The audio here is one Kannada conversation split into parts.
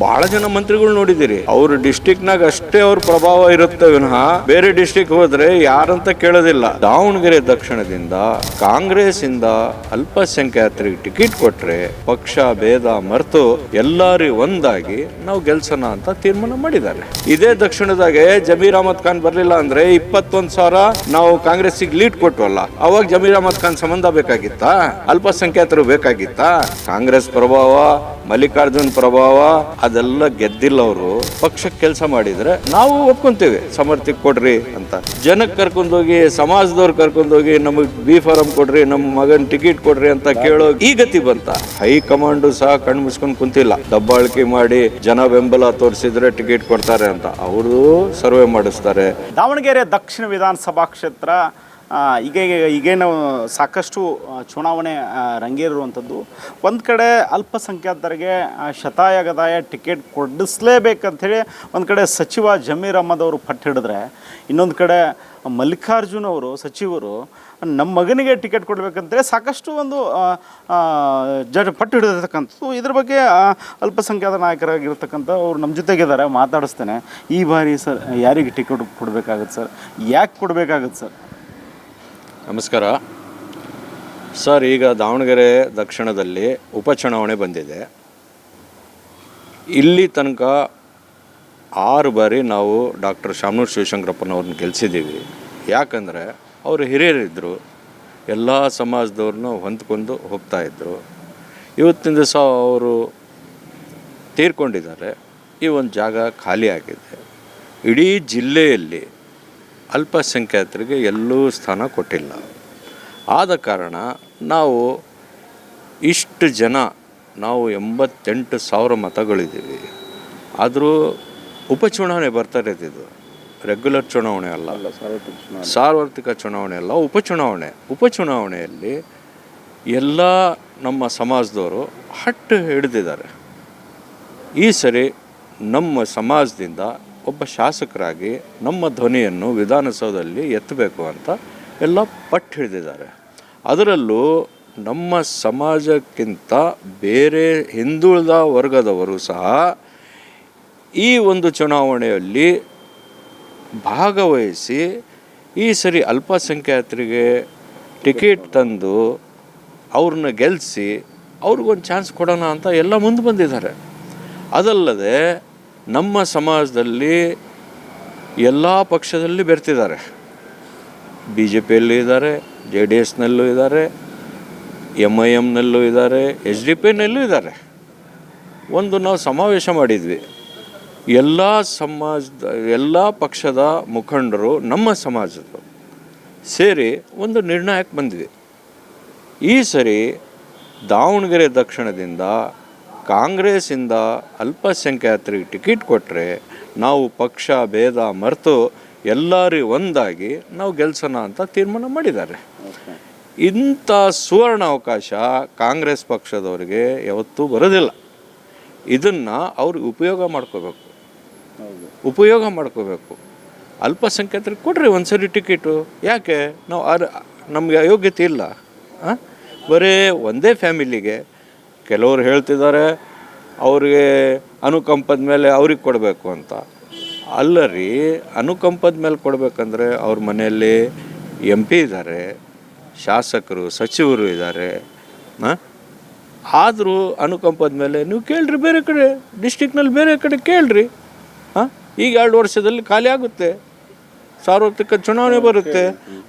ಬಹಳ ಜನ ಮಂತ್ರಿಗಳು ನೋಡಿದಿರಿ, ಅವ್ರ ಡಿಸ್ಟಿಕ್ನಾಗ ಅಷ್ಟೇ ಅವ್ರ ಪ್ರಭಾವ ಇರುತ್ತೆ ವಿನಃ ಬೇರೆ ಡಿಸ್ಟಿಕ್ ಹೋದ್ರೆ ಯಾರಂತ ಕೇಳೋದಿಲ್ಲ. ದಾವಣಗೆರೆ ದಕ್ಷಿಣದಿಂದ ಕಾಂಗ್ರೆಸ್ ಇಂದ ಅಲ್ಪಸಂಖ್ಯಾತರಿಗೆ ಟಿಕೆಟ್ ಕೊಟ್ರೆ ಪಕ್ಷ ಭೇದ ಮರೆತು ಎಲ್ಲಾರಿ ಒಂದಾಗಿ ನಾವು ಗೆಲ್ಸೋಣ ಅಂತ ತೀರ್ಮಾನ ಮಾಡಿದ್ದಾರೆ. ಇದೇ ದಕ್ಷಿಣದಾಗೆ ಜಮೀರ್ ಅಹಮದ್ ಖಾನ್ ಬರ್ಲಿಲ್ಲ ಅಂದ್ರೆ 21,000 ನಾವು ಕಾಂಗ್ರೆಸ್ಸಿಗೆ ಲೀಡ್ ಕೊಟ್ವಲ್ಲ, ಅವಾಗ ಜಮೀರ್ ಅಹಮದ್ ಖಾನ್ ಸಂಬಂಧ ಬೇಕಾಗಿತ್ತಾ? ಅಲ್ಪಸಂಖ್ಯಾತರು ಬೇಕಾಗಿತ್ತಾ? ಕಾಂಗ್ರೆಸ್ ಪ್ರಭಾವ, ಮಲ್ಲಿಕಾರ್ಜುನ್ ಪ್ರಭಾವ ಅದೆಲ್ಲ ಗೆದ್ದಿಲ್ಲ. ಅವರು ಪಕ್ಷಕ್ಕೆ ಕೆಲಸ ಮಾಡಿದ್ರೆ ನಾವು ಒಪ್ಕೊಂತೀವಿ, ಸಮರ್ಥಿಕ್ ಕೊಡ್ರಿ ಅಂತ. ಜನಕ್ಕೆ ಕರ್ಕೊಂಡೋಗಿ, ಸಮಾಜದವ್ರು ಕರ್ಕೊಂಡೋಗಿ ನಮಗ್ B.Pharm ಕೊಡ್ರಿ, ನಮ್ಮ ಮಗನ್ ಟಿಕೆಟ್ ಕೊಡ್ರಿ ಅಂತ ಕೇಳೋ ಈ ಗತಿ ಬಂತ. ಹೈಕಮಾಂಡು ಸಹ ಕಣ್ಣು ಮುಚ್ಕೊಂಡು ಕುಂತಿಲ್ಲ. ದಬ್ಬಾಳಿಕೆ ಮಾಡಿ ಜನ ಬೆಂಬಲ ತೋರಿಸಿದ್ರೆ ಟಿಕೆಟ್ ಕೊಡ್ತಾರೆ ಅಂತ ಅವರು ಸರ್ವೆ ಮಾಡಿಸ್ತಾರೆ. ದಾವಣಗೆರೆ ದಕ್ಷಿಣ ವಿಧಾನಸಭಾ ಕ್ಷೇತ್ರ ಈಗೇನು ಸಾಕಷ್ಟು ಚುನಾವಣೆ ರಂಗೇರುವಂಥದ್ದು. ಒಂದು ಕಡೆ ಅಲ್ಪಸಂಖ್ಯಾತರಿಗೆ ಶತಾಯಗತಾಯ ಟಿಕೆಟ್ ಕೊಡಿಸ್ಲೇಬೇಕಂಥೇಳಿ ಒಂದು ಕಡೆ ಸಚಿವ ಜಮೀರ್ ಅಹಮದ್ ಅವರು ಪಟ್ಟು ಹಿಡಿದ್ರೆ, ಇನ್ನೊಂದು ಕಡೆ ಮಲ್ಲಿಕಾರ್ಜುನ್ ಅವರು ಸಚಿವರು ನಮ್ಮ ಮಗನಿಗೆ ಟಿಕೆಟ್ ಕೊಡಬೇಕಂತೇಳಿ ಸಾಕಷ್ಟು ಒಂದು ಪಟ್ಟು ಹಿಡಿದಿರ್ತಕ್ಕಂಥದ್ದು. ಇದ್ರ ಬಗ್ಗೆ ಅಲ್ಪಸಂಖ್ಯಾತ ನಾಯಕರಾಗಿರ್ತಕ್ಕಂಥ ಅವರು ನಮ್ಮ ಜೊತೆಗಿದ್ದಾರೆ, ಮಾತಾಡಿಸ್ತೇನೆ. ಈ ಬಾರಿ ಸರ್ ಯಾರಿಗೆ ಟಿಕೆಟ್ ಕೊಡಬೇಕಾಗತ್ತೆ ಸರ್? ಯಾಕೆ ಕೊಡಬೇಕಾಗತ್ತೆ ಸರ್? ನಮಸ್ಕಾರ ಸರ್. ಈಗ ದಾವಣಗೆರೆ ದಕ್ಷಿಣದಲ್ಲಿ ಉಪಚುನಾವಣೆ ಬಂದಿದೆ. ಇಲ್ಲಿ ತನಕ 6 ಬಾರಿ ನಾವು ಡಾಕ್ಟರ್ ಶಾಮನೂರು ಶಿವಶಂಕರಪ್ಪನವ್ರನ್ನ ಗೆಲ್ಲಿಸಿದ್ದೀವಿ. ಯಾಕಂದರೆ ಅವರು ಹಿರಿಯರಿದ್ದರು, ಎಲ್ಲ ಸಮಾಜದವ್ರನ್ನೂ ಹೊಂದ್ಕೊಂಡು ಹೋಗ್ತಾಯಿದ್ರು. ಇವತ್ತಿನ ದಿವಸ ಅವರು ತೀರ್ಕೊಂಡಿದ್ದಾರೆ. ಈ ಒಂದು ಜಾಗ ಖಾಲಿ ಆಗಿದೆ. ಇಡೀ ಜಿಲ್ಲೆಯಲ್ಲಿ ಅಲ್ಪಸಂಖ್ಯಾತರಿಗೆ ಎಲ್ಲೂ ಸ್ಥಾನ ಕೊಟ್ಟಿಲ್ಲ. ಆದ ಕಾರಣ ನಾವು ಇಷ್ಟು ಜನ, ನಾವು 88,000 ಮತಗಳಿದ್ದೀವಿ. ಆದರೂ ಉಪಚುನಾವಣೆ ಬರ್ತಾ ಇರೋದು ರೆಗ್ಯುಲರ್ ಚುನಾವಣೆ ಅಲ್ಲ, ಸಾರ್ವತ್ರಿಕ ಚುನಾವಣೆ ಅಲ್ಲ, ಉಪಚುನಾವಣೆಯಲ್ಲಿ ಎಲ್ಲ ನಮ್ಮ ಸಮಾಜದವರು ಹಟ್ಟು ಹಿಡಿದಿದ್ದಾರೆ. ಈ ಸರಿ ನಮ್ಮ ಸಮಾಜದಿಂದ ಒಬ್ಬ ಶಾಸಕರಾಗಿ ನಮ್ಮ ಧ್ವನಿಯನ್ನು ವಿಧಾನಸೌಧದಲ್ಲಿ ಎತ್ತಬೇಕು ಅಂತ ಎಲ್ಲ ಪಟ್ಟು ಹಿಡಿದಿದ್ದಾರೆ. ಅದರಲ್ಲೂ ನಮ್ಮ ಸಮಾಜಕ್ಕಿಂತ ಬೇರೆ ಹಿಂದುಳಿದ ವರ್ಗದವರು ಸಹ ಈ ಒಂದು ಚುನಾವಣೆಯಲ್ಲಿ ಭಾಗವಹಿಸಿ ಈ ಸರಿ ಅಲ್ಪಸಂಖ್ಯಾತರಿಗೆ ಟಿಕೆಟ್ ತಂದು ಅವ್ರನ್ನ ಗೆಲ್ಲಿಸಿ ಅವ್ರಿಗೊಂದು ಚಾನ್ಸ್ ಕೊಡೋಣ ಅಂತ ಎಲ್ಲ ಮುಂದೆ ಬಂದಿದ್ದಾರೆ. ಅದಲ್ಲದೆ ನಮ್ಮ ಸಮಾಜದಲ್ಲಿ ಎಲ್ಲ ಪಕ್ಷದಲ್ಲಿ ಬೆರ್ತಿದ್ದಾರೆ. BJPಯಲ್ಲೂ ಇದ್ದಾರೆ, JDSನಲ್ಲೂ ಇದ್ದಾರೆ, MIMನಲ್ಲೂ ಇದ್ದಾರೆ, HDPನಲ್ಲೂ ಇದ್ದಾರೆ. ಒಂದು ನಾವು ಸಮಾವೇಶ ಮಾಡಿದ್ವಿ, ಎಲ್ಲ ಪಕ್ಷದ ಮುಖಂಡರು ನಮ್ಮ ಸಮಾಜದ ಸೇರಿ ಒಂದು ನಿರ್ಣಯಕ್ಕೆ ಬಂದ್ವಿ. ಈ ಸರಿ ದಾವಣಗೆರೆ ದಕ್ಷಿಣದಿಂದ ಕಾಂಗ್ರೆಸ್ಸಿಂದ ಅಲ್ಪಸಂಖ್ಯಾತರಿಗೆ ಟಿಕೆಟ್ ಕೊಟ್ಟರೆ ನಾವು ಪಕ್ಷ ಭೇದ ಮರೆತು ಎಲ್ಲರೂ ಒಂದಾಗಿ ನಾವು ಗೆಲ್ಸೋಣ ಅಂತ ತೀರ್ಮಾನ ಮಾಡಿದ್ದಾರೆ. ಇಂಥ ಸುವರ್ಣ ಅವಕಾಶ ಕಾಂಗ್ರೆಸ್ ಪಕ್ಷದವರಿಗೆ ಯಾವತ್ತೂ ಬರೋದಿಲ್ಲ. ಇದನ್ನು ಅವ್ರಿಗೆ ಉಪಯೋಗ ಮಾಡ್ಕೋಬೇಕು. ಅಲ್ಪಸಂಖ್ಯಾತರಿಗೆ ಕೊಡ್ರಿ ಒಂದ್ಸರಿ ಟಿಕೆಟು. ಯಾಕೆ ನಾವು ನಮಗೆ ಯೋಗ್ಯತೆ ಇಲ್ಲ? ಬರೀ ಒಂದೇ ಫ್ಯಾಮಿಲಿಗೆ ಕೆಲವರು ಹೇಳ್ತಿದ್ದಾರೆ ಅವ್ರಿಗೆ ಅನುಕಂಪದ ಮೇಲೆ ಅವ್ರಿಗೆ ಕೊಡಬೇಕು ಅಂತ. ಅಲ್ಲರಿ, ಅನುಕಂಪದ ಮೇಲೆ ಕೊಡಬೇಕಂದ್ರೆ ಅವ್ರ ಮನೆಯಲ್ಲಿ MP ಇದ್ದಾರೆ, ಶಾಸಕರು, ಸಚಿವರು ಇದ್ದಾರೆ. ಆದರೂ ಅನುಕಂಪದ ಮೇಲೆ ನೀವು ಕೇಳ್ರಿ, ಬೇರೆ ಕಡೆ ಡಿಸ್ಟಿಕ್ನಲ್ಲಿ ಬೇರೆ ಕಡೆ ಕೇಳ್ರಿ. ಈಗ 2 ವರ್ಷದಲ್ಲಿ ಖಾಲಿ ಆಗುತ್ತೆ, ಸಾರ್ವತ್ರಿಕ ಚುನಾವಣೆ ಬರುತ್ತೆ,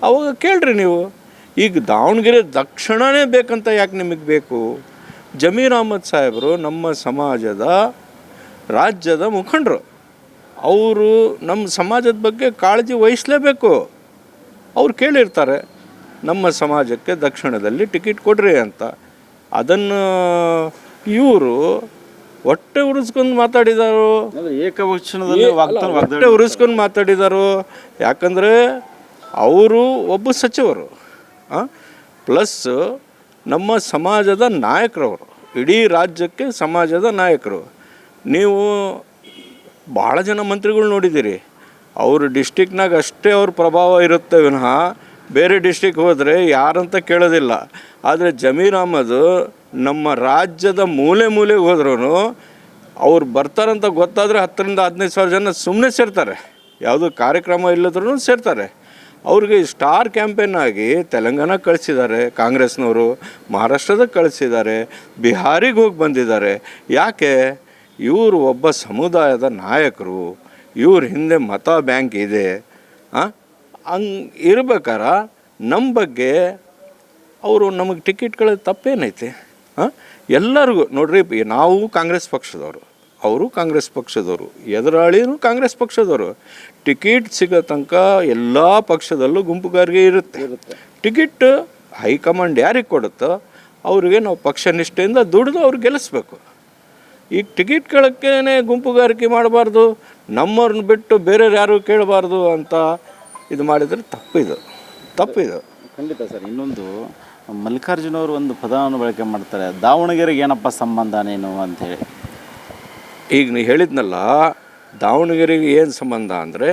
ಅವಾಗ ಕೇಳ್ರಿ ನೀವು. ಈಗ ದಾವಣಗೆರೆ ದಕ್ಷಿಣನೇ ಬೇಕಂತ ಯಾಕೆ ನಿಮಗೆ ಬೇಕು? ಜಮೀರ್ ಅಹಮದ್ ಸಾಹೇಬರು ನಮ್ಮ ಸಮಾಜದ ರಾಜ್ಯದ ಮುಖಂಡರು. ಅವರು ನಮ್ಮ ಸಮಾಜದ ಬಗ್ಗೆ ಕಾಳಜಿ ವಹಿಸಲೇಬೇಕು. ಅವ್ರು ಕೇಳಿರ್ತಾರೆ ನಮ್ಮ ಸಮಾಜಕ್ಕೆ ದಕ್ಷಿಣದಲ್ಲಿ ಟಿಕೆಟ್ ಕೊಡ್ರಿ ಅಂತ. ಅದನ್ನು ಇವರು ಹೊಟ್ಟೆ ಉರಿಸ್ಕೊಂಡು ಮಾತಾಡಿದಾರು, ಹೊಟ್ಟೆ ಉರಿಸ್ಕೊಂಡು ಮಾತಾಡಿದಾರು. ಯಾಕಂದರೆ ಅವರು ಒಬ್ಬ ಸಚಿವರು, ಪ್ಲಸ್ ನಮ್ಮ ಸಮಾಜದ ನಾಯಕರವರು, ಇಡೀ ರಾಜ್ಯಕ್ಕೆ ಸಮಾಜದ ನಾಯಕರು. ನೀವು ಭಾಳ ಜನ ಮಂತ್ರಿಗಳು ನೋಡಿದ್ದೀರಿ, ಅವ್ರ ಡಿಸ್ಟಿಕ್ನಾಗ ಅಷ್ಟೇ ಅವ್ರ ಪ್ರಭಾವ ಇರುತ್ತೆ ವಿನಃ ಬೇರೆ ಡಿಸ್ಟಿಕ್ ಹೋದರೆ ಯಾರಂತ ಕೇಳೋದಿಲ್ಲ. ಆದರೆ ಜಮೀರ್ ಅಹಮದ್ ನಮ್ಮ ರಾಜ್ಯದ ಮೂಲೆ ಮೂಲೆಗೆ ಹೋದ್ರೂ ಅವ್ರು ಬರ್ತಾರಂತ ಗೊತ್ತಾದರೆ 10,000-15,000 ಜನ ಸುಮ್ಮನೆ ಸೇರ್ತಾರೆ, ಯಾವುದೋ ಕಾರ್ಯಕ್ರಮ ಇಲ್ಲದ್ರೂ ಸೇರ್ತಾರೆ. ಅವ್ರಿಗೆ ಸ್ಟಾರ್ ಕ್ಯಾಂಪೇನ್ ಆಗಿ ತೆಲಂಗಾಣ ಕಳಿಸಿದ್ದಾರೆ ಕಾಂಗ್ರೆಸ್ನವರು, ಮಹಾರಾಷ್ಟ್ರದಾಗ ಕಳಿಸಿದ್ದಾರೆ, ಬಿಹಾರಿಗೆ ಹೋಗಿ ಬಂದಿದ್ದಾರೆ. ಯಾಕೆ? ಇವರು ಒಬ್ಬ ಸಮುದಾಯದ ನಾಯಕರು, ಇವ್ರ ಹಿಂದೆ ಮತ ಬ್ಯಾಂಕ್ ಇದೆ. ಹಂಗೆ ಇರ್ಬೇಕಾರ ನಮ್ಮ ಬಗ್ಗೆ ಅವರು ನಮಗೆ ಟಿಕೆಟ್ಗಳ ತಪ್ಪೇನೈತೆ? ಎಲ್ಲರಿಗೂ ನೋಡ್ರಿ, ನಾವು ಕಾಂಗ್ರೆಸ್ ಪಕ್ಷದವರು, ಅವರು ಕಾಂಗ್ರೆಸ್ ಪಕ್ಷದವರು, ಎದುರಾಳಿನೂ ಕಾಂಗ್ರೆಸ್ ಪಕ್ಷದವರು. ಟಿಕೆಟ್ ಸಿಗೋ ತನಕ ಎಲ್ಲ ಪಕ್ಷದಲ್ಲೂ ಗುಂಪುಗಾರಿಕೆ ಇರುತ್ತೆ. ಟಿಕೆಟ್ ಹೈಕಮಾಂಡ್ ಯಾರಿಗೆ ಕೊಡುತ್ತೋ ಅವರಿಗೆ ನಾವು ಪಕ್ಷ ನಿಷ್ಠೆಯಿಂದ ದುಡಿದು ಅವ್ರಿಗೆ ಗೆಲ್ಲಿಸ್ಬೇಕು. ಈಗ ಟಿಕೆಟ್ ಕೇಳೋಕ್ಕೇ ಗುಂಪುಗಾರಿಕೆ ಮಾಡಬಾರ್ದು, ನಮ್ಮವ್ರನ್ನ ಬಿಟ್ಟು ಬೇರೆಯವ್ರು ಯಾರು ಕೇಳಬಾರ್ದು ಅಂತ ಇದು ಮಾಡಿದರೆ ತಪ್ಪಿದು. ಖಂಡಿತ ಸರ್. ಇನ್ನೊಂದು, ಮಲ್ಲಿಕಾರ್ಜುನ ಅವರು ಒಂದು ಪದವನ್ನು ಬಳಕೆ ಮಾಡ್ತಾರೆ, ದಾವಣಗೆರೆಗೆ ಏನಪ್ಪ ಸಂಬಂಧ ನೀನು ಅಂಥೇಳಿ. ಈಗ ನೀ ಹೇಳಿದ್ನಲ್ಲ, ದಾವಣಗೆರೆಗೆ ಏನು ಸಂಬಂಧ ಅಂದರೆ,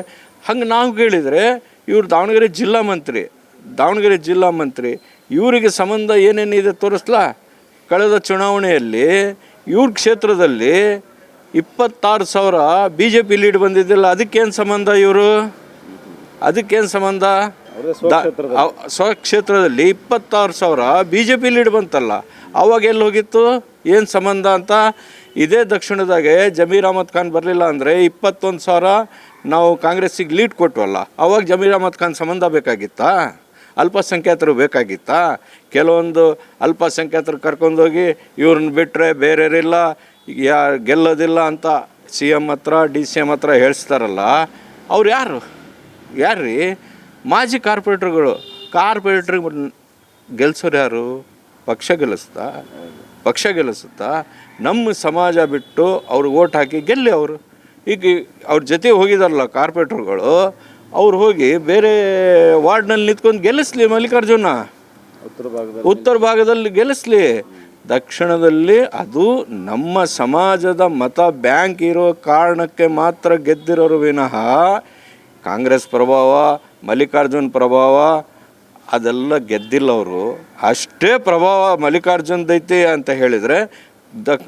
ಹಂಗೆ ನಾವು ಕೇಳಿದರೆ ಇವ್ರು ದಾವಣಗೆರೆ ಜಿಲ್ಲಾ ಮಂತ್ರಿ ಇವರಿಗೆ ಸಂಬಂಧ ಏನೇನಿದೆ ತೋರಿಸ್ಲಾ? ಕಳೆದ ಚುನಾವಣೆಯಲ್ಲಿ ಇವ್ರ ಕ್ಷೇತ್ರದಲ್ಲಿ 26,000 BJP ಲೀಡ್ ಬಂದಿದ್ದಿಲ್ಲ, ಅದಕ್ಕೇನು ಸಂಬಂಧ? ಅದಕ್ಕೇನು ಸಂಬಂಧ? ಸ್ವಕ್ಷೇತ್ರದಲ್ಲಿ 26,000 BJP ಲೀಡ್ ಬಂತಲ್ಲ, ಅವಾಗ ಎಲ್ಲಿ ಹೋಗಿತ್ತು? ಏನು ಸಂಬಂಧ ಅಂತ. ಇದೇ ದಕ್ಷಿಣದಾಗೆ ಜಮೀರ್ ಅಹಮದ್ ಖಾನ್ ಬರಲಿಲ್ಲ ಅಂದರೆ 21,000 ನಾವು ಕಾಂಗ್ರೆಸ್ಸಿಗೆ ಲೀಡ್ ಕೊಟ್ವಲ್ಲ, ಅವಾಗ ಜಮೀರ್ ಅಹಮದ್ ಖಾನ್ ಸಂಬಂಧ ಬೇಕಾಗಿತ್ತಾ? ಅಲ್ಪಸಂಖ್ಯಾತರು ಬೇಕಾಗಿತ್ತಾ? ಕೆಲವೊಂದು ಅಲ್ಪಸಂಖ್ಯಾತರು ಕರ್ಕೊಂಡೋಗಿ ಇವ್ರನ್ನ ಬಿಟ್ಟರೆ ಬೇರೆಯವರಿಲ್ಲ, ಗೆಲ್ಲೋದಿಲ್ಲ ಅಂತ CM ಹತ್ರ DCM ಹತ್ರ ಹೇಳ್ಸ್ತಾರಲ್ಲ, ಅವ್ರು ಯಾರ್ರೀ? ಮಾಜಿ ಕಾರ್ಪೊರೇಟ್ರುಗಳು. ಗೆಲ್ಸೋರು ಯಾರು? ಪಕ್ಷ ಗೆಲ್ಲಿಸುತ್ತಾ? ನಮ್ಮ ಸಮಾಜ ಬಿಟ್ಟು ಅವ್ರಿಗೆ ಓಟ್ ಹಾಕಿ ಗೆಲ್ಲಿ ಅವರು. ಈಗ ಅವ್ರ ಜೊತೆ ಹೋಗಿದಾರಲ್ಲ ಕಾರ್ಪೊರೇಟ್ರುಗಳು, ಅವ್ರು ಹೋಗಿ ಬೇರೆ ವಾರ್ಡ್ನಲ್ಲಿ ನಿಂತ್ಕೊಂಡು ಗೆಲ್ಲಿಸ್ಲಿ ಮಲ್ಲಿಕಾರ್ಜುನ. ಉತ್ತರ ಭಾಗದಲ್ಲಿ ಗೆಲ್ಲಿಸ್ಲಿ. ದಕ್ಷಿಣದಲ್ಲಿ ಅದು ನಮ್ಮ ಸಮಾಜದ ಮತ ಬ್ಯಾಂಕ್ ಇರೋ ಕಾರಣಕ್ಕೆ ಮಾತ್ರ ಗೆದ್ದಿರೋರು ವಿನಃ ಕಾಂಗ್ರೆಸ್ ಪ್ರಭಾವ, ಮಲ್ಲಿಕಾರ್ಜುನ್ ಪ್ರಭಾವ ಅದೆಲ್ಲ ಗೆದ್ದಿಲ್ಲ ಅವರು. ಅಷ್ಟೇ ಪ್ರಭಾವ ಮಲ್ಲಿಕಾರ್ಜುನ್ದೈತಿ ಅಂತ ಹೇಳಿದರೆ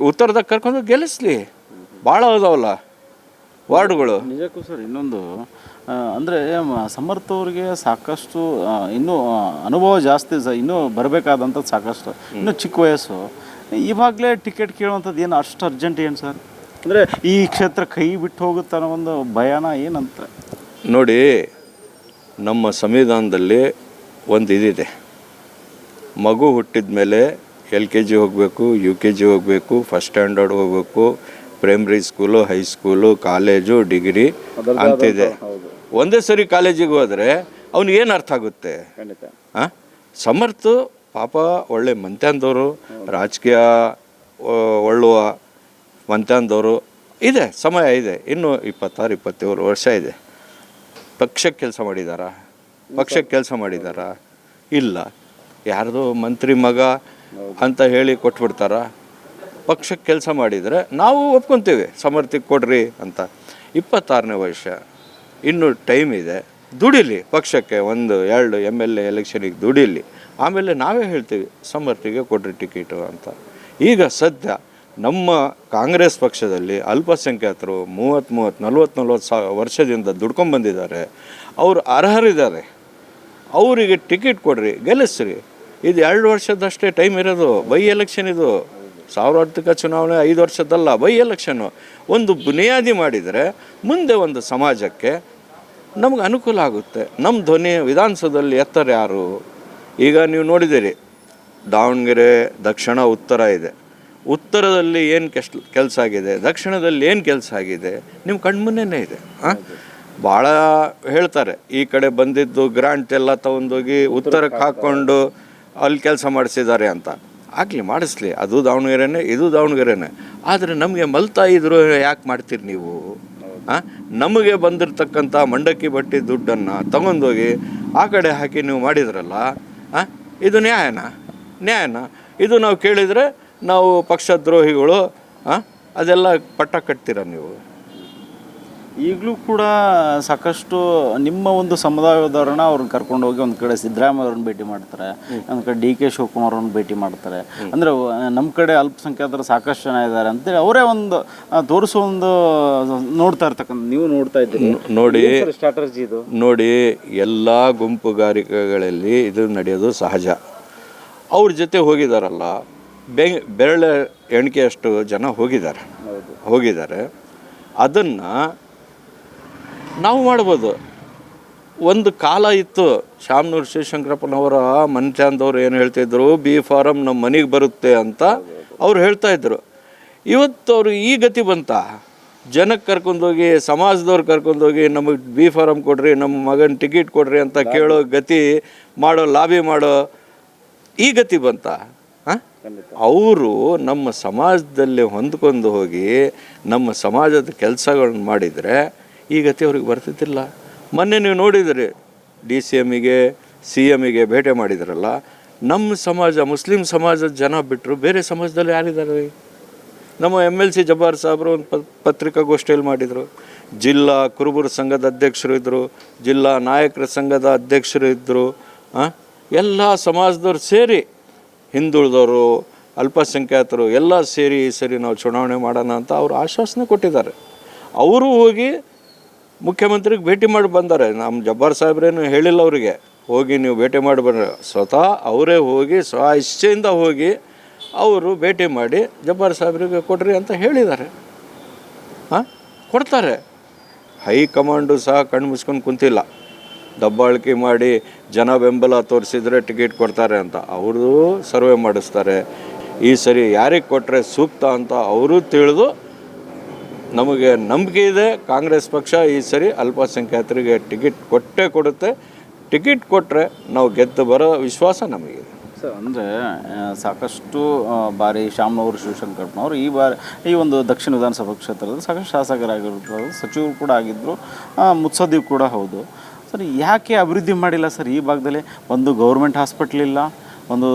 ಉತ್ತರದಾಗ ಕರ್ಕೊಂಡು ಗೆಲ್ಲಿಸ್ಲಿ. ಭಾಳ ಅದಾವಲ್ಲ ವಾರ್ಡ್ಗಳು. ನಿಜಕ್ಕೂ ಸರ್. ಇನ್ನೊಂದು ಅಂದರೆ ಸಮರ್ಥ ಅವ್ರಿಗೆ ಸಾಕಷ್ಟು ಇನ್ನೂ ಅನುಭವ ಜಾಸ್ತಿ ಇನ್ನೂ ಬರಬೇಕಾದಂಥ ಸಾಕಷ್ಟು, ಇನ್ನೂ ಚಿಕ್ಕ ವಯಸ್ಸು. ಇವಾಗಲೇ ಟಿಕೆಟ್ ಕೇಳುವಂಥದ್ದು ಏನು ಅಷ್ಟು ಅರ್ಜೆಂಟ್ ಏನು ಸರ್? ಅಂದರೆ ಈ ಕ್ಷೇತ್ರ ಕೈ ಬಿಟ್ಟು ಹೋಗುತ್ತೆ ಅನ್ನೋ ಒಂದು ಭಯನ ಏನಂತ ನೋಡಿ. ನಮ್ಮ ಸಂವಿಧಾನದಲ್ಲಿ ಒಂದು ಇದಿದೆ, ಮಗು ಹುಟ್ಟಿದ ಮೇಲೆ LKG ಹೋಗಬೇಕು, UKG ಹೋಗಬೇಕು, ಫಸ್ಟ್ ಸ್ಟ್ಯಾಂಡರ್ಡ್ ಹೋಗಬೇಕು, ಪ್ರೈಮ್ರಿ ಸ್ಕೂಲು, ಹೈಸ್ಕೂಲು, ಕಾಲೇಜು, ಡಿಗ್ರಿ ಅಂತಿದೆ. ಒಂದೇ ಸರಿ ಕಾಲೇಜಿಗೆ ಹೋದರೆ ಅವ್ನಿಗೇನು ಅರ್ಥ ಆಗುತ್ತೆ? ಸಮರ್ಥ ಪಾಪ ಒಳ್ಳೆ ಮಂತ್ಯಾನದವರು, ರಾಜಕೀಯ ಒಳ್ಳುವ ಮಂತ್ಯಾನದವರು. ಸಮಯ ಇದೆ, ಇನ್ನೂ 26-27 ವರ್ಷ ಇದೆ. ಪಕ್ಷಕ್ಕೆ ಕೆಲಸ ಮಾಡಿದಾರಾ? ಇಲ್ಲ. ಯಾರ್ದೋ ಮಂತ್ರಿ ಮಗ ಅಂತ ಹೇಳಿ ಕೊಟ್ಬಿಡ್ತಾರ? ಪಕ್ಷಕ್ಕೆ ಕೆಲಸ ಮಾಡಿದರೆ ನಾವು ಒಪ್ಕೊತೀವಿ, ಸಮರ್ಥಿಗೆ ಕೊಡ್ರಿ ಅಂತ. 26ನೇ ವರ್ಷ, ಇನ್ನೂ ಟೈಮ್ ಇದೆ, ದುಡಿಲಿ ಪಕ್ಷಕ್ಕೆ. 1-2 MLA ಎಲೆಕ್ಷನಿಗೆ ದುಡಿಲಿ, ಆಮೇಲೆ ನಾವೇ ಹೇಳ್ತೀವಿ ಸಮರ್ಥಿಗೆ ಕೊಡ್ರಿ ಟಿಕೆಟು ಅಂತ. ಈಗ ಸದ್ಯ ನಮ್ಮ ಕಾಂಗ್ರೆಸ್ ಪಕ್ಷದಲ್ಲಿ ಅಲ್ಪಸಂಖ್ಯಾತರು 30-40 ವರ್ಷದಿಂದ ದುಡ್ಕೊಂಡ್ಬಂದಿದ್ದಾರೆ, ಅವರು ಅರ್ಹರಿದ್ದಾರೆ. ಅವರಿಗೆ ಟಿಕೆಟ್ ಕೊಡ್ರಿ, ಗೆಲ್ಲಿಸ್ರಿ. ಇದು 2 ವರ್ಷದಷ್ಟೇ ಟೈಮ್ ಇರೋದು. ಬೈ ಎಲೆಕ್ಷನ್ ಇದು, ಸಾರ್ವತ್ರಿಕ ಚುನಾವಣೆ 5 ವರ್ಷದಲ್ಲ, ಬೈ ಎಲೆಕ್ಷನ್ನು. ಒಂದು ಬುನಿಯಾದಿ ಮಾಡಿದರೆ ಮುಂದೆ ಒಂದು ಸಮಾಜಕ್ಕೆ ನಮ್ಗೆ ಅನುಕೂಲ ಆಗುತ್ತೆ. ನಮ್ಮ ಧ್ವನಿ ವಿಧಾನಸೌಧದಲ್ಲಿ ಎತ್ತರ ಯಾರು? ಈಗ ನೀವು ನೋಡಿದ್ದೀರಿ, ದಾವಣಗೆರೆ ದಕ್ಷಿಣ ಉತ್ತರ ಇದೆ. ಉತ್ತರದಲ್ಲಿ ಏನು ಕೆಲಸ ಆಗಿದೆ, ದಕ್ಷಿಣದಲ್ಲಿ ಏನು ಕೆಲಸ ಆಗಿದೆ ನಿಮ್ಮ ಕಣ್ಮುನ್ನೇ ಇದೆ. ಭಾಳ ಹೇಳ್ತಾರೆ, ಈ ಕಡೆ ಬಂದಿದ್ದು ಗ್ರಾಂಟ್ ಎಲ್ಲ ತೊಗೊಂಡೋಗಿ ಉತ್ತರಕ್ಕೆ ಹಾಕ್ಕೊಂಡು ಅಲ್ಲಿ ಕೆಲಸ ಮಾಡಿಸಿದ್ದಾರೆ ಅಂತ. ಆಗಲಿ, ಮಾಡಿಸ್ಲಿ, ಅದು ದಾವಣಗೆರೆನೇ, ಇದು ದಾವಣಗೆರೆನೇ. ಆದರೆ ನಮಗೆ ಮಲ್ತಾ ಇದ್ರು ಯಾಕೆ ಮಾಡ್ತೀರಿ ನೀವು? ನಮಗೆ ಬಂದಿರತಕ್ಕಂಥ ಮಂಡಕ್ಕಿ ಬಟ್ಟಿ ದುಡ್ಡನ್ನು ತಗೊಂಡೋಗಿ ಆ ಕಡೆ ಹಾಕಿ ನೀವು ಮಾಡಿದ್ರಲ್ಲ, ಇದು ನ್ಯಾಯನ? ಇದು ನಾವು ಕೇಳಿದರೆ ನಾವು ಪಕ್ಷದ್ರೋಹಿಗಳು ಅದೆಲ್ಲ ಪಟ್ಟ ಕಟ್ತೀರ ನೀವು. ಈಗಲೂ ಕೂಡ ಸಾಕಷ್ಟು ನಿಮ್ಮ ಒಂದು ಸಮುದಾಯದವ್ರನ್ನ ಅವ್ರನ್ನ ಕರ್ಕೊಂಡು ಹೋಗಿ ಒಂದು ಕಡೆ ಸಿದ್ದರಾಮಯ್ಯ ಅವ್ರನ್ನ ಭೇಟಿ ಮಾಡ್ತಾರೆ, ಒಂದು ಕಡೆ ಡಿ ಕೆ ಶಿವಕುಮಾರ್ ಅವ್ರನ್ನ ಭೇಟಿ ಮಾಡ್ತಾರೆ. ಅಂದರೆ ನಮ್ಮ ಕಡೆ ಅಲ್ಪಸಂಖ್ಯಾತರು ಸಾಕಷ್ಟು ಜನ ಇದ್ದಾರೆ ಅಂತೇಳಿ ಅವರೇ ಒಂದು ತೋರಿಸೋ ಒಂದು ನೋಡ್ತಾ ಇರ್ತಕ್ಕಂಥ, ನೀವು ನೋಡ್ತಾ ಇದ್ದೀರಿ ನೋಡಿ ಸ್ಟ್ರಾಟಜಿ ಇದು. ನೋಡಿ, ಎಲ್ಲ ಗುಂಪುಗಾರಿಕೆಗಳಲ್ಲಿ ಇದು ನಡೆಯೋದು ಸಹಜ. ಅವ್ರ ಜೊತೆ ಹೋಗಿದಾರಲ್ಲ, ಬೆರಳ ಎಣಿಕೆಯಷ್ಟು ಜನ ಹೋಗಿದ್ದಾರೆ. ಅದನ್ನು ನಾವು ಮಾಡ್ಬೋದು. ಒಂದು ಕಾಲ ಇತ್ತು, ಶಾಮನೂರು ಶಿವಶಂಕರಪ್ಪನವರ ಮನ್ಚಾಂದವ್ರು ಏನು ಹೇಳ್ತಿದ್ರು, ಬಿ ಫಾರಮ್ ನಮ್ಮ ಮನೆಗೆ ಬರುತ್ತೆ ಅಂತ ಅವ್ರು ಹೇಳ್ತಾಯಿದ್ರು. ಇವತ್ತು ಅವರು ಈ ಗತಿ ಬಂತ, ಜನಕ್ಕೆ ಕರ್ಕೊಂಡೋಗಿ, ಸಮಾಜದವ್ರು ಕರ್ಕೊಂಡೋಗಿ ನಮಗೆ ಬಿ ಫಾರಮ್ ಕೊಡ್ರಿ, ನಮ್ಮ ಮಗನ ಟಿಕೆಟ್ ಕೊಡ್ರಿ ಅಂತ ಕೇಳೋ ಗತಿ ಮಾಡೋ, ಲಾಬಿ ಮಾಡೋ ಈ ಗತಿ ಬಂತ. ಅವರು ನಮ್ಮ ಸಮಾಜದಲ್ಲಿ ಹೊಂದ್ಕೊಂಡು ಹೋಗಿ ನಮ್ಮ ಸಮಾಜದ ಕೆಲಸಗಳನ್ನ ಮಾಡಿದರೆ ಈ ಗತಿ ಅವ್ರಿಗೆ ಬರ್ತಿದ್ದಿಲ್ಲ. ಮೊನ್ನೆ ನೀವು ನೋಡಿದ್ರಿ, DCMಗೆ CMಗೆ ಭೇಟಿ ಮಾಡಿದ್ರಲ್ಲ, ನಮ್ಮ ಸಮಾಜ, ಮುಸ್ಲಿಂ ಸಮಾಜದ ಜನ ಬಿಟ್ಟರು ಬೇರೆ ಸಮಾಜದಲ್ಲಿ ಯಾರಿದ್ದಾರೆ? ನಮ್ಮ MLC ಜಬ್ಬಾರ್ ಸಾಹೇಬರು ಒಂದು ಪತ್ರಿಕಾಗೋಷ್ಠಿಯಲ್ಲಿ ಮಾಡಿದರು. ಜಿಲ್ಲಾ ಕುರುಬರ ಸಂಘದ ಅಧ್ಯಕ್ಷರು ಇದ್ದರು, ಜಿಲ್ಲಾ ನಾಯಕರ ಸಂಘದ ಅಧ್ಯಕ್ಷರು ಇದ್ದರು. ಎಲ್ಲ ಸಮಾಜದವ್ರು ಸೇರಿ, ಹಿಂದುಳಿದವರು, ಅಲ್ಪಸಂಖ್ಯಾತರು ಎಲ್ಲ ಸೇರಿ ಈ ಸರಿ ನಾವು ಚುನಾವಣೆ ಮಾಡೋಣ ಅಂತ ಅವರು ಆಶ್ವಾಸನೆ ಕೊಟ್ಟಿದ್ದಾರೆ. ಅವರು ಹೋಗಿ ಮುಖ್ಯಮಂತ್ರಿಗೆ ಭೇಟಿ ಮಾಡಿ ಬಂದ್ದಾರೆ. ನಮ್ಮ ಜಬ್ಬಾರ್ ಸಾಹೇಬ್ರೇನು ಹೇಳಿಲ್ಲ ಅವರಿಗೆ ಹೋಗಿ ನೀವು ಭೇಟಿ ಮಾಡಿ ಬರ್ರಿ, ಸ್ವತಃ ಅವರೇ ಹೋಗಿ ಇಚ್ಛೆಯಿಂದ ಹೋಗಿ ಅವರು ಭೇಟಿ ಮಾಡಿ ಜಬ್ಬಾರ್ ಸಾಹೇಬ್ರಿಗೆ ಕೊಡ್ರಿ ಅಂತ ಹೇಳಿದ್ದಾರೆ. ಕೊಡ್ತಾರೆ. ಹೈಕಮಾಂಡು ಸಹ ಕಣ್ಣು ಮುಚ್ಕೊಂಡು ಕುಂತಿಲ್ಲ. ದಬ್ಬಾಳಿಕೆ ಮಾಡಿ ಜನ ಬೆಂಬಲ ತೋರಿಸಿದ್ರೆ ಟಿಕೆಟ್ ಕೊಡ್ತಾರೆ ಅಂತ ಅವ್ರದ್ದು ಸರ್ವೆ ಮಾಡಿಸ್ತಾರೆ. ಈ ಸರಿ ಯಾರಿಗೆ ಕೊಟ್ಟರೆ ಸೂಕ್ತ ಅಂತ ಅವರು ತಿಳಿದು, ನಮಗೆ ನಂಬಿಕೆ ಇದೆ ಕಾಂಗ್ರೆಸ್ ಪಕ್ಷ ಈ ಸರಿ ಅಲ್ಪಸಂಖ್ಯಾತರಿಗೆ ಟಿಕೆಟ್ ಕೊಟ್ಟೇ ಕೊಡುತ್ತೆ. ಟಿಕೆಟ್ ಕೊಟ್ಟರೆ ನಾವು ಗೆದ್ದು ಬರೋ ವಿಶ್ವಾಸ ನಮಗಿದೆ. ಸರ್, ಅಂದರೆ ಸಾಕಷ್ಟು ಬಾರಿ ಶಾಮನೂರು ಶಿವಶಂಕರಪ್ಪನವರು ಈ ಒಂದು ದಕ್ಷಿಣ ವಿಧಾನಸಭಾ ಕ್ಷೇತ್ರದಲ್ಲಿ ಸಾಕಷ್ಟು ಶಾಸಕರಾಗಿರ್ಬೋದು, ಸಚಿವರು ಕೂಡ ಆಗಿದ್ದರು, ಮುತ್ಸದ್ದಿ ಕೂಡ ಹೌದು. ಸರ್, ಯಾಕೆ ಅಭಿವೃದ್ಧಿ ಮಾಡಿಲ್ಲ ಸರ್ ಈ ಭಾಗದಲ್ಲಿ? ಒಂದು ಗೌರ್ಮೆಂಟ್ ಹಾಸ್ಪಿಟ್ಲ್ ಇಲ್ಲ, ಒಂದು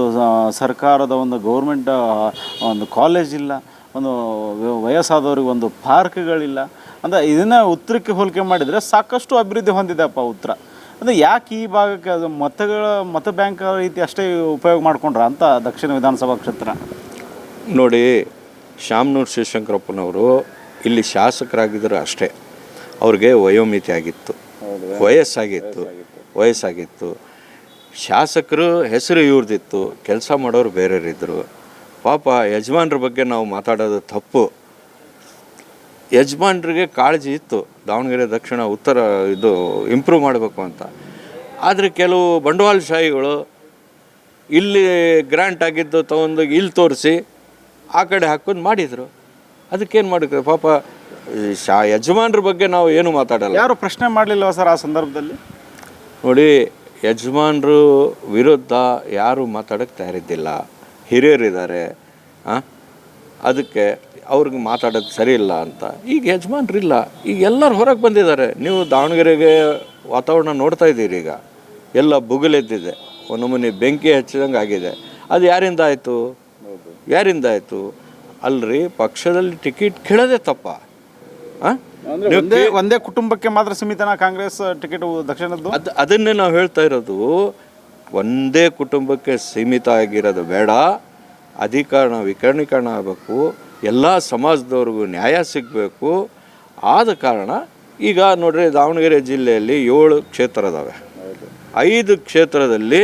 ಸರ್ಕಾರದ ಒಂದು ಗೌರ್ಮೆಂಟ್ ಒಂದು ಕಾಲೇಜ್ ಇಲ್ಲ, ಒಂದು ವಯಸ್ಸಾದವ್ರಿಗೆ ಒಂದು ಪಾರ್ಕ್ಗಳಿಲ್ಲ. ಅಂದರೆ ಇದನ್ನು ಉತ್ತರಕ್ಕೆ ಹೋಲಿಕೆ ಮಾಡಿದರೆ ಸಾಕಷ್ಟು ಅಭಿವೃದ್ಧಿ ಹೊಂದಿದೆಪ್ಪ ಉತ್ತರ. ಅಂದರೆ ಯಾಕೆ ಈ ಭಾಗಕ್ಕೆ ಅದು ಮತ ಬ್ಯಾಂಕ್ ರೀತಿ ಅಷ್ಟೇ ಉಪಯೋಗ ಮಾಡ್ಕೊಂಡ್ರ ಅಂತ ದಕ್ಷಿಣ ವಿಧಾನಸಭಾ ಕ್ಷೇತ್ರ? ನೋಡಿ, ಶಾಮನೂರು ಶಿವಶಂಕರಪ್ಪನವರು ಇಲ್ಲಿ ಶಾಸಕರಾಗಿದ್ದರು ಅಷ್ಟೇ. ಅವ್ರಿಗೆ ವಯೋಮಿತಿ ಆಗಿತ್ತು, ವಯಸ್ಸಾಗಿತ್ತು. ಶಾಸಕರು ಹೆಸರು ಇವ್ರದಿತ್ತು, ಕೆಲಸ ಮಾಡೋರು ಬೇರೆಯವರಿದ್ದರು. ಪಾಪ ಯಜಮಾನ್ರ ಬಗ್ಗೆ ನಾವು ಮಾತಾಡೋದು ತಪ್ಪು. ಯಜಮಾನ್ರಿಗೆ ಕಾಳಜಿ ಇತ್ತು ದಾವಣಗೆರೆ ದಕ್ಷಿಣ ಉತ್ತರ ಇದು ಇಂಪ್ರೂವ್ ಮಾಡಬೇಕು ಅಂತ. ಆದರೆ ಕೆಲವು ಬಂಡವಾಳಶಾಹಿಗಳು ಇಲ್ಲಿ ಗ್ರ್ಯಾಂಟ್ ಆಗಿದ್ದು ತೊಗೊಂಡೋಗಿ ಇಲ್ಲಿ ತೋರಿಸಿ ಆ ಕಡೆ ಹಾಕೊಂಡು ಮಾಡಿದರು. ಅದಕ್ಕೇನು ಮಾಡಿದ್ರು ಪಾಪ ಯಜಮಾನ್ರ ಬಗ್ಗೆ ನಾವು ಏನು ಮಾತಾಡಲ್ಲ. ಯಾರು ಪ್ರಶ್ನೆ ಮಾಡಲಿಲ್ಲ ಸರ್ ಆ ಸಂದರ್ಭದಲ್ಲಿ? ನೋಡಿ, ಯಜಮಾನ್ರು ವಿರುದ್ಧ ಯಾರು ಮಾತಾಡೋಕ್ಕೆ ತಯಾರಿದ್ದಿಲ್ಲ. ಹಿರಿಯರಿದ್ದಾರೆ, ಅದಕ್ಕೆ ಅವ್ರಿಗೆ ಮಾತಾಡೋದು ಸರಿ ಇಲ್ಲ ಅಂತ. ಈಗ ಯಜಮಾನ್ರಿಲ್ಲ, ಈಗ ಎಲ್ಲರೂ ಹೊರಗೆ ಬಂದಿದ್ದಾರೆ. ನೀವು ದಾವಣಗೆರೆಗೆ ವಾತಾವರಣ ನೋಡ್ತಾ ಇದ್ದೀರಿ. ಈಗ ಎಲ್ಲ ಬುಗುಲೆದ್ದಿದೆ, ಒಂದೊಮ್ಮೆ ಬೆಂಕಿ ಹಚ್ಚಿದಂಗೆ ಆಗಿದೆ. ಅದು ಯಾರಿಂದ ಆಯಿತು? ಅಲ್ರಿ, ಪಕ್ಷದಲ್ಲಿ ಟಿಕೆಟ್ ಕೇಳೋದೇ ತಪ್ಪ. ಒಂದೇ ಕುಟುಂಬಕ್ಕೆ ಮಾತ್ರ ಸೀಮಿತನ ಕಾಂಗ್ರೆಸ್ ಟಿಕೆಟ್ ದಕ್ಷಿಣದ್ದು? ಅದನ್ನೇ ನಾವು ಹೇಳ್ತಾ ಇರೋದು. ಒಂದೇ ಕುಟುಂಬಕ್ಕೆ ಸೀಮಿತ ಆಗಿರೋದು ಬೇಡ, ವಿಕರ್ಣೀಕರಣ ಆಗಬೇಕು, ಎಲ್ಲ ಸಮಾಜದವ್ರಿಗೂ ನ್ಯಾಯ ಸಿಗಬೇಕು. ಆದ ಕಾರಣ ಈಗ ನೋಡ್ರಿ, ದಾವಣಗೆರೆ ಜಿಲ್ಲೆಯಲ್ಲಿ 7 ಕ್ಷೇತ್ರ ಇದ್ದಾವೆ. 5 ಕ್ಷೇತ್ರದಲ್ಲಿ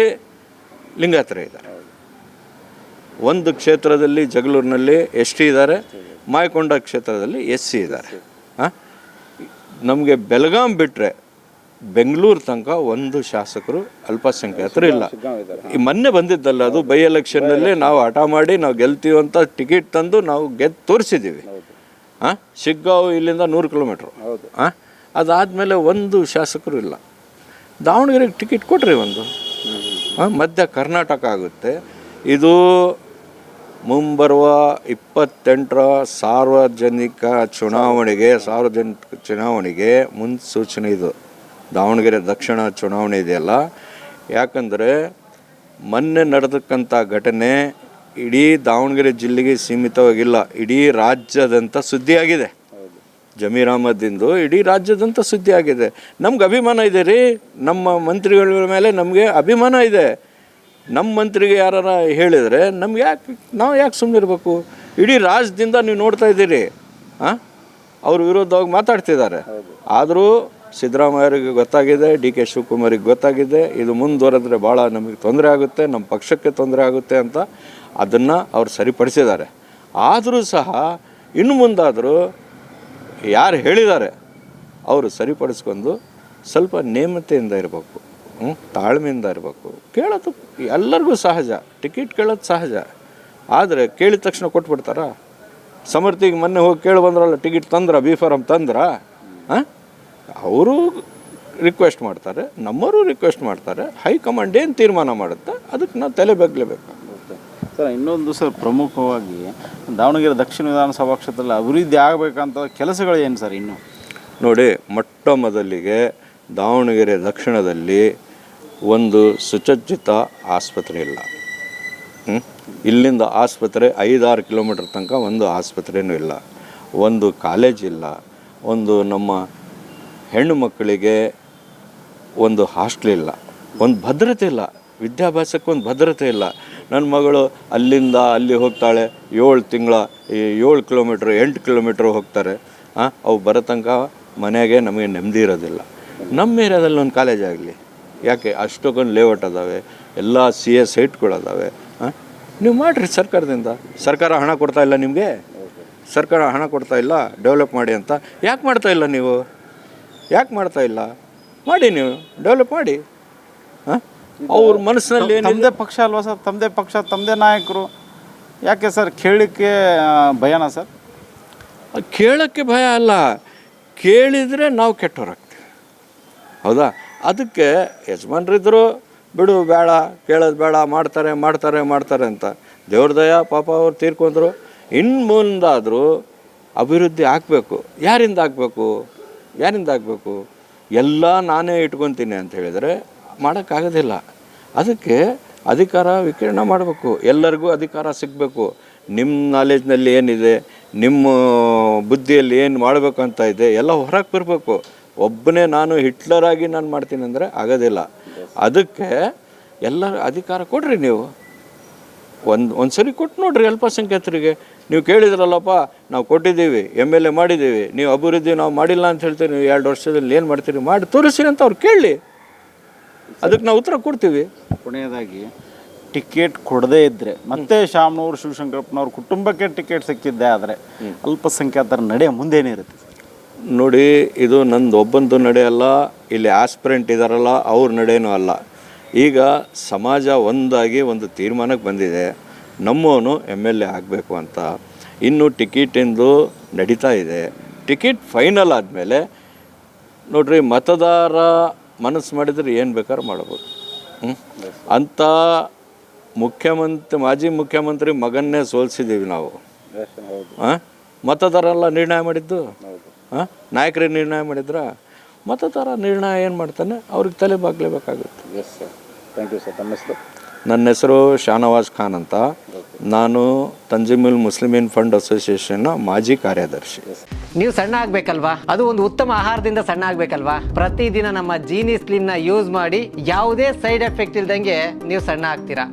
ಲಿಂಗಾಯತರೇ ಇದ್ದಾರೆ. 1 ಕ್ಷೇತ್ರದಲ್ಲಿ ಜಗಳೂರಿನಲ್ಲಿ ST ಇದ್ದಾರೆ, ಮಾಯಕೊಂಡ ಕ್ಷೇತ್ರದಲ್ಲಿ SC ಇದ್ದಾರೆ. ನಮಗೆ ಬೆಳಗಾಂ ಬಿಟ್ಟರೆ ಬೆಂಗಳೂರು ತನಕ 1 ಶಾಸಕರು ಅಲ್ಪಸಂಖ್ಯಾತರು ಇಲ್ಲ. ಈ ಮೊನ್ನೆ ಬಂದಿದ್ದಲ್ಲ, ಅದು ಬೈ ಎಲೆಕ್ಷನ್ನಲ್ಲಿ ನಾವು ಹಠ ಮಾಡಿ ನಾವು ಗೆಲ್ತೀವಿ ಅಂತ ಟಿಕೆಟ್ ತಂದು ನಾವು ಗೆದ್ದು ತೋರಿಸಿದ್ದೀವಿ. ಶಿಗ್ಗಾಂವ್ ಇಲ್ಲಿಂದ 100 ಕಿಲೋಮೀಟ್ರು. ಅದಾದಮೇಲೆ 1 ಶಾಸಕರು ಇಲ್ಲ. ದಾವಣಗೆರೆಗೆ ಟಿಕೆಟ್ ಕೊಟ್ರಿ ಒಂದು. ಮಧ್ಯ ಕರ್ನಾಟಕ ಆಗುತ್ತೆ. ಇದು ಮುಂಬರುವ 28ರ ಸಾರ್ವಜನಿಕ ಚುನಾವಣೆಗೆ ಮುನ್ಸೂಚನೆ ಇದು. ದಾವಣಗೆರೆ ದಕ್ಷಿಣ ಚುನಾವಣೆ ಇದೆಯಲ್ಲ, ಯಾಕಂದರೆ ಮೊನ್ನೆ ನಡೆದಕ್ಕಂಥ ಘಟನೆ ಇಡೀ ದಾವಣಗೆರೆ ಜಿಲ್ಲೆಗೆ ಸೀಮಿತವಾಗಿಲ್ಲ, ಇಡೀ ರಾಜ್ಯದಂಥ ಸುದ್ದಿಯಾಗಿದೆ. ಜಮೀರ್ ಅಹ್ಮದಿಂದು ಇಡೀ ರಾಜ್ಯದಂತ ಸುದ್ದಿ ಆಗಿದೆ. ನಮ್ಗೆ ಅಭಿಮಾನ ಇದೆ ರೀ, ನಮ್ಮ ಮಂತ್ರಿಗಳ ಮೇಲೆ ನಮಗೆ ಅಭಿಮಾನ ಇದೆ. ನಮ್ಮ ಮಂತ್ರಿಗೆ ಯಾರು ಹೇಳಿದರೆ ನಮ್ಗೆ ನಾವು ಯಾಕೆ ಸುಮ್ಮನಿರ್ಬೇಕು? ಇಡೀ ರಾಜ್ಯದಿಂದ ನೀವು ನೋಡ್ತಾ ಇದ್ದೀರಿ, ಹಾಂ, ಅವ್ರ ವಿರುದ್ಧವಾಗಿ ಮಾತಾಡ್ತಿದ್ದಾರೆ. ಆದರೂ ಸಿದ್ದರಾಮಯ್ಯರಿಗೆ ಗೊತ್ತಾಗಿದೆ, ಡಿ ಕೆ ಶಿವಕುಮಾರಿಗೆ ಗೊತ್ತಾಗಿದೆ, ಇದು ಮುಂದುವರೆದ್ರೆ ಭಾಳ ನಮಗೆ ತೊಂದರೆ ಆಗುತ್ತೆ, ನಮ್ಮ ಪಕ್ಷಕ್ಕೆ ತೊಂದರೆ ಆಗುತ್ತೆ ಅಂತ ಅದನ್ನು ಅವ್ರು ಸರಿಪಡಿಸಿದ್ದಾರೆ. ಆದರೂ ಸಹ ಇನ್ನು ಮುಂದಾದರೂ ಯಾರು ಹೇಳಿದ್ದಾರೆ ಅವರು ಸರಿಪಡಿಸ್ಕೊಂಡು ಸ್ವಲ್ಪ ನೇಮತೆಯಿಂದ ಇರಬೇಕು, ತಾಳ್ಮೆಯಿಂದ ಇರಬೇಕು. ಕೇಳೋದು ಎಲ್ಲರಿಗೂ ಸಹಜ, ಟಿಕೆಟ್ ಕೇಳೋದು ಸಹಜ. ಆದರೆ ಕೇಳಿದ ತಕ್ಷಣ ಕೊಟ್ಬಿಡ್ತಾರಾ? ಸಮರ್ಥಿಗೆ ಮೊನ್ನೆ ಹೋಗಿ ಕೇಳಿ ಬಂದ್ರಲ್ಲ, ಟಿಕೆಟ್ ತಂದ್ರ, ಬಿ ಫಾರಮ್ ತಂದ್ರ? ಹಾಂ, ಅವರು ರಿಕ್ವೆಸ್ಟ್ ಮಾಡ್ತಾರೆ, ನಮ್ಮವರು ರಿಕ್ವೆಸ್ಟ್ ಮಾಡ್ತಾರೆ. ಹೈಕಮಾಂಡ್ ಏನು ತೀರ್ಮಾನ ಮಾಡುತ್ತೆ ಅದಕ್ಕೆ ನಾವು ತಲೆ ಬಗ್ಲೇಬೇಕು. ಸರ್, ಇನ್ನೊಂದು ಸರ್, ಪ್ರಮುಖವಾಗಿ ದಾವಣಗೆರೆ ದಕ್ಷಿಣ ವಿಧಾನಸಭಾ ಕ್ಷೇತ್ರದಲ್ಲಿ ಅಭಿವೃದ್ಧಿ ಆಗಬೇಕಂತ ಕೆಲಸಗಳು ಏನು ಸರ್? ಇನ್ನು ನೋಡಿ, ಮೊಟ್ಟ ಮೊದಲಿಗೆ ದಾವಣಗೆರೆ ದಕ್ಷಿಣದಲ್ಲಿ ಒಂದು ಸುಸಜ್ಜಿತ ಆಸ್ಪತ್ರೆ ಇಲ್ಲ. ಇಲ್ಲಿಂದ ಆಸ್ಪತ್ರೆ 5-6 ಕಿಲೋಮೀಟ್ರ್ ತನಕ ಒಂದು ಆಸ್ಪತ್ರೆಯೂ ಇಲ್ಲ, ಒಂದು ಕಾಲೇಜ್ ಇಲ್ಲ, ಒಂದು ನಮ್ಮ ಹೆಣ್ಣು ಮಕ್ಕಳಿಗೆ ಒಂದು ಹಾಸ್ಟೆಲ್ ಇಲ್ಲ, ಒಂದು ಭದ್ರತೆ ಇಲ್ಲ, ವಿದ್ಯಾಭ್ಯಾಸಕ್ಕೆ ಒಂದು ಭದ್ರತೆ ಇಲ್ಲ. ನನ್ನ ಮಗಳು ಅಲ್ಲಿಂದ ಅಲ್ಲಿ ಹೋಗ್ತಾಳೆ, 7 ತಿಂಗಳ 7 ಕಿಲೋಮೀಟ್ರ್ 8 ಕಿಲೋಮೀಟ್ರ್ ಹೋಗ್ತಾರೆ. ಅವು ಬರೋ ತನಕ ಮನೆಯಾಗೆ ನಮಗೆ ನೆಮ್ಮದಿ ಇರೋದಿಲ್ಲ. ನಮ್ಮ ಏರಿಯಾದಲ್ಲಿ ಒಂದು ಕಾಲೇಜ್ ಆಗಲಿ, ಯಾಕೆ? ಅಷ್ಟೊಂದು ಲೇಔಟ್ ಅದಾವೆ, ಎಲ್ಲ CS ಸೈಟ್ಗಳದಾವೆ. ನೀವು ಮಾಡಿರಿ ಸರ್ಕಾರದಿಂದ. ಸರ್ಕಾರ ಹಣ ಕೊಡ್ತಾ ಇಲ್ಲ ನಿಮಗೆ, ಸರ್ಕಾರ ಹಣ ಕೊಡ್ತಾ ಇಲ್ಲ ಡೆವಲಪ್ ಮಾಡಿ ಅಂತ. ಯಾಕೆ ಮಾಡ್ತಾ ಇಲ್ಲ ನೀವು? ಯಾಕೆ ಮಾಡ್ತಾ ಇಲ್ಲ? ಮಾಡಿ, ನೀವು ಡೆವಲಪ್ ಮಾಡಿ. ಅವ್ರ ಮನಸ್ಸಿನಲ್ಲಿ ತಮ್ಮದೇ ಪಕ್ಷ ಅಲ್ವಾ ಸರ್? ತಮ್ಮದೇ ಪಕ್ಷ, ತಮ್ಮದೇ ನಾಯಕರು, ಯಾಕೆ ಸರ್ ಕೇಳಲಿಕ್ಕೆ ಭಯನಾ ಸರ್? ಕೇಳೋಕ್ಕೆ ಭಯ ಅಲ್ಲ, ಕೇಳಿದರೆ ನಾವು ಕೆಟ್ಟವರಾಗ್ತೀವಿ, ಹೌದಾ? ಅದಕ್ಕೆ ಯಜಮಾನ್ರಿದ್ರು, ಬಿಡು, ಬೇಡ, ಕೇಳೋದು ಬೇಡ, ಮಾಡ್ತಾರೆ ಮಾಡ್ತಾರೆ ಮಾಡ್ತಾರೆ ಅಂತ. ದೇವ್ರ ದಯ, ಪಾಪ ಅವ್ರು ತೀರ್ಕೊಂಡ್ರು. ಇನ್ನು ಮುಂದಾದರೂ ಅಭಿವೃದ್ಧಿ ಆಗಬೇಕು. ಯಾರಿಂದ ಆಗಬೇಕು? ಯಾರಿಂದ ಆಗಬೇಕು? ಎಲ್ಲ ನಾನೇ ಇಟ್ಕೊತೀನಿ ಅಂತ ಹೇಳಿದರೆ ಮಾಡೋಕ್ಕಾಗೋದಿಲ್ಲ. ಅದಕ್ಕೆ ಅಧಿಕಾರ ವಿಕಿರಣ ಮಾಡಬೇಕು, ಎಲ್ಲರಿಗೂ ಅಧಿಕಾರ ಸಿಗಬೇಕು. ನಿಮ್ಮ ನಾಲೆಜ್ನಲ್ಲಿ ಏನಿದೆ, ನಿಮ್ಮ ಬುದ್ಧಿಯಲ್ಲಿ ಏನು ಮಾಡಬೇಕು ಅಂತ ಇದೆ, ಎಲ್ಲ ಹೊರಗೆ ಬರಬೇಕು. ಒಬ್ಬನೇ ನಾನು ಹಿಟ್ಲರಾಗಿ ನಾನು ಮಾಡ್ತೀನಿ ಅಂದರೆ ಆಗೋದಿಲ್ಲ. ಅದಕ್ಕೆ ಎಲ್ಲರ ಅಧಿಕಾರ ಕೊಡ್ರಿ. ನೀವು ಒಂದು ಸರಿ ಕೊಟ್ಟು ನೋಡ್ರಿ ಅಲ್ಪಸಂಖ್ಯಾತರಿಗೆ. ನೀವು ಕೇಳಿದ್ರಲ್ಲಪ್ಪ, ನಾವು ಕೊಟ್ಟಿದ್ದೀವಿ, MLA ಮಾಡಿದ್ದೀವಿ, ನೀವು ಅಭಿವೃದ್ಧಿ ನಾವು ಮಾಡಿಲ್ಲ ಅಂತ ಹೇಳ್ತೀವಿ, ನೀವು 2 ವರ್ಷದಲ್ಲಿ ಏನು ಮಾಡ್ತೀರಿ ಮಾಡಿ ತೋರಿಸಿ ಅಂತ ಅವ್ರು ಕೇಳಲಿ, ಅದಕ್ಕೆ ನಾವು ಉತ್ತರ ಕೊಡ್ತೀವಿ. ಕೊನೆಯದಾಗಿ, ಟಿಕೆಟ್ ಕೊಡದೇ ಇದ್ದರೆ ಮತ್ತೆ ಶಾಮನೂರು ಶಿವಶಂಕರಪ್ಪನವ್ರ ಕುಟುಂಬಕ್ಕೆ ಟಿಕೆಟ್ ಸಿಕ್ಕಿದ್ದೆ ಆದರೆ ಅಲ್ಪಸಂಖ್ಯಾತರ ನಡೆ ಮುಂದೇನಿರುತ್ತೆ? ನೋಡಿ, ಇದು ನಂದು ಒಬ್ಬಂದು ನಡೆಯಲ್ಲ, ಇಲ್ಲಿ ಆಸ್ಪಿರೆಂಟ್ ಇದ್ದಾರಲ್ಲ ಅವ್ರ ನಡೆಯೂ ಅಲ್ಲ. ಈಗ ಸಮಾಜ ಒಂದಾಗಿ ಒಂದು ತೀರ್ಮಾನಕ್ಕೆ ಬಂದಿದೆ, ನಮ್ಮವನು MLA ಆಗಬೇಕು ಅಂತ. ಇನ್ನು ಟಿಕೆಟಿಂದು ನಡೀತಾ ಇದೆ. ಟಿಕೆಟ್ ಫೈನಲ್ ಆದಮೇಲೆ ನೋಡ್ರಿ, ಮತದಾರ ಮನಸ್ಸು ಮಾಡಿದರೆ ಏನು ಬೇಕಾದ್ರೂ ಮಾಡ್ಬೋದು. ಅಂಥ ಮಾಜಿ ಮುಖ್ಯಮಂತ್ರಿ ಮಗನ್ನೇ ಸೋಲಿಸಿದ್ದೀವಿ ನಾವು. ಮತದಾರಲ್ಲ ನಿರ್ಣಯ ಮಾಡಿದ್ದು, ನಾಯಕರೇ ನಿರ್ಣಯ ಮಾಡಿದ್ರ? ಮತದಾರ ನಿರ್ಣಯ ಏನು ಮಾಡ್ತಾನೆ, ಅವ್ರಿಗೆ ತಲೆ ಬಾಗ್ಲೇಬೇಕಾಗುತ್ತೆ. Yes sir, thank you sir. ತಮ್ಮ ಹೆಸರು? ನನ್ನ ಹೆಸರು ಶಾನವಾಜ್ ಖಾನ್ ಅಂತ. ನಾನು ತಂಜಿಮುಲ್ ಮುಸ್ಲಿಮೀನ್ ಫಂಡ್ ಅಸೋಸಿಯೇಷನ್ನ ಮಾಜಿ ಕಾರ್ಯದರ್ಶಿ. ನೀವು ಸಣ್ಣ ಆಗಬೇಕಲ್ವಾ? ಅದು ಒಂದು ಉತ್ತಮ ಆಹಾರದಿಂದ ಸಣ್ಣ ಆಗಬೇಕಲ್ವಾ? ಪ್ರತಿದಿನ ನಮ್ಮ ಜೀನಿ ಸ್ಲಿಮ್ನ ಯೂಸ್ ಮಾಡಿ ಯಾವುದೇ ಸೈಡ್ ಎಫೆಕ್ಟ್ ಇಲ್ದಂಗೆ ನೀವು ಸಣ್ಣ ಆಗ್ತೀರಾ.